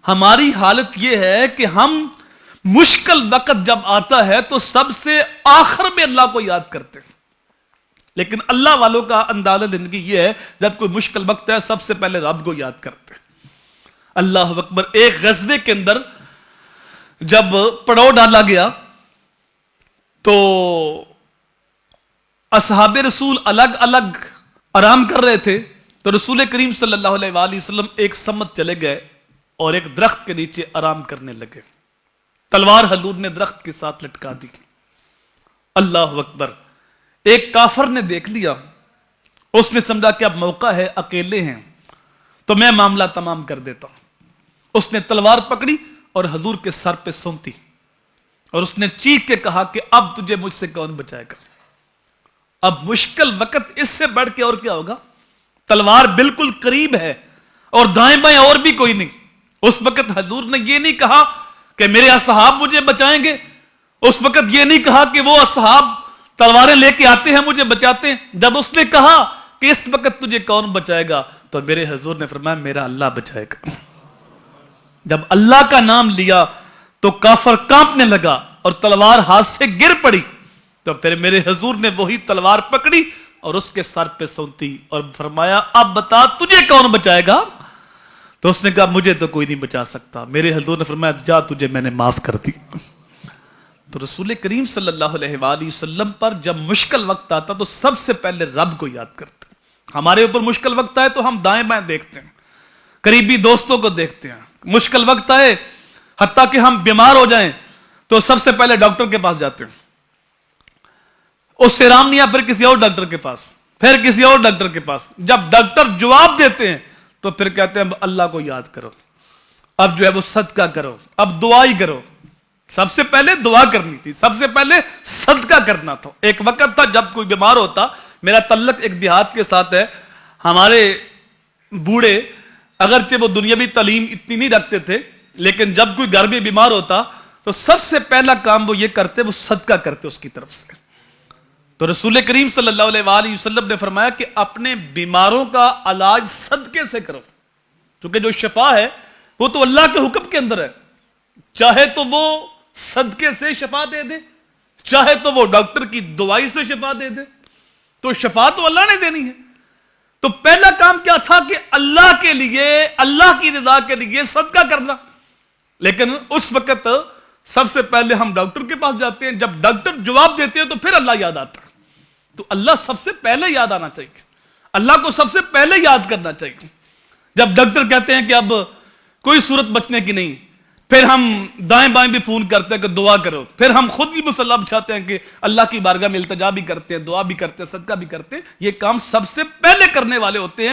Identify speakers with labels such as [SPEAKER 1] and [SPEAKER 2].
[SPEAKER 1] ہماری حالت یہ ہے کہ ہم مشکل وقت جب آتا ہے تو سب سے آخر میں اللہ کو یاد کرتے ہیں، لیکن اللہ والوں کا انداز زندگی یہ ہے جب کوئی مشکل وقت ہے سب سے پہلے رب کو یاد کرتے ہیں۔ اللہ اکبر۔ ایک غزوے کے اندر جب پڑاؤ ڈالا گیا تو اصحاب رسول الگ الگ آرام کر رہے تھے، تو رسول کریم صلی اللہ علیہ وآلہ وسلم ایک سمت چلے گئے اور ایک درخت کے نیچے آرام کرنے لگے۔ تلوار حضور نے درخت کے ساتھ لٹکا دی۔ اللہ اکبر۔ ایک کافر نے دیکھ لیا، اس نے سمجھا کہ اب موقع ہے، اکیلے ہیں تو میں معاملہ تمام کر دیتا ہوں۔ اس نے تلوار پکڑی اور حضور کے سر پہ سونتی اور اس نے چیخ کے کہا کہ اب تجھے مجھ سے کون بچائے گا؟ اب مشکل وقت اس سے بڑھ کے اور کیا ہوگا؟ تلوار بالکل قریب ہے اور دائیں بائیں اور بھی کوئی نہیں۔ اس وقت حضور نے یہ نہیں کہا کہ میرے اصحاب مجھے بچائیں گے، اس وقت یہ نہیں کہا کہ وہ اصحاب تلواریں لے کے آتے ہیں مجھے بچاتے ہیں۔ جب اس نے کہا کہ اس وقت تجھے کون بچائے گا تو میرے حضور نے فرمایا میرا اللہ بچائے گا۔ جب اللہ کا نام لیا تو کافر کانپنے لگا اور تلوار ہاتھ سے گر پڑی، تو پھر میرے حضور نے وہی تلوار پکڑی اور اس کے سر پہ سونتی اور فرمایا اب بتا تجھے کون بچائے گا؟ تو اس نے کہا مجھے تو کوئی نہیں بچا سکتا۔ میرے حضور نے فرمایا جا تجھے میں نے معاف کر دی۔ تو رسول کریم صلی اللہ علیہ وآلہ وسلم پر جب مشکل وقت آتا تو سب سے پہلے رب کو یاد کرتے۔ ہمارے اوپر مشکل وقت آئے تو ہم دائیں بائیں دیکھتے ہیں، قریبی دوستوں کو دیکھتے ہیں۔ مشکل وقت آئے حتیٰ کہ ہم بیمار ہو جائیں تو سب سے پہلے ڈاکٹر کے پاس جاتے ہیں، اس سے آرام نہیں آیا پھر کسی اور ڈاکٹر کے پاس، پھر کسی اور ڈاکٹر کے پاس۔ جب ڈاکٹر جواب دیتے ہیں تو پھر کہتے ہیں اب اللہ کو یاد کرو، اب جو ہے وہ صدقہ کرو، اب دعا ہی کرو۔ سب سے پہلے دعا کرنی تھی، سب سے پہلے صدقہ کرنا تھا۔ ایک وقت تھا جب کوئی بیمار ہوتا، میرا تعلق ایک دیہات کے ساتھ ہے، ہمارے بوڑھے اگرچہ وہ دنیاوی تعلیم اتنی نہیں رکھتے تھے لیکن جب کوئی گھر میں بیمار ہوتا تو سب سے پہلا کام وہ یہ کرتے، وہ صدقہ کرتے اس کی طرف سے۔ تو رسول کریم صلی اللہ علیہ وآلہ وسلم نے فرمایا کہ اپنے بیماروں کا علاج صدقے سے کرو، کیونکہ جو شفا ہے وہ تو اللہ کے حکم کے اندر ہے، چاہے تو وہ صدقے سے شفا دے دے، چاہے تو وہ ڈاکٹر کی دوائی سے شفا دے دے، تو شفا تو اللہ نے دینی ہے۔ تو پہلا کام کیا تھا کہ اللہ کے لیے، اللہ کی رضا کے لیے صدقہ کرنا۔ لیکن اس وقت سب سے پہلے ہم ڈاکٹر کے پاس جاتے ہیں، جب ڈاکٹر جواب دیتے ہیں تو پھر اللہ یاد آتا ہے۔ تو اللہ سب سے پہلے یاد آنا چاہیے، اللہ کو سب سے پہلے یاد کرنا چاہیے۔ جب ڈاکٹر کہتے ہیں کہ اب کوئی صورت بچنے کی نہیں، پھر ہم دائیں بائیں بھی فون کرتے ہیں کہ دعا کرو، پھر ہم خود بھی مصلی بچھاتے ہیں کہ اللہ کی بارگاہ میں التجا بھی کرتے ہیں، دعا بھی کرتے ہیں، صدقہ بھی کرتے ہیں۔ یہ کام سب سے پہلے کرنے والے ہوتے ہیں۔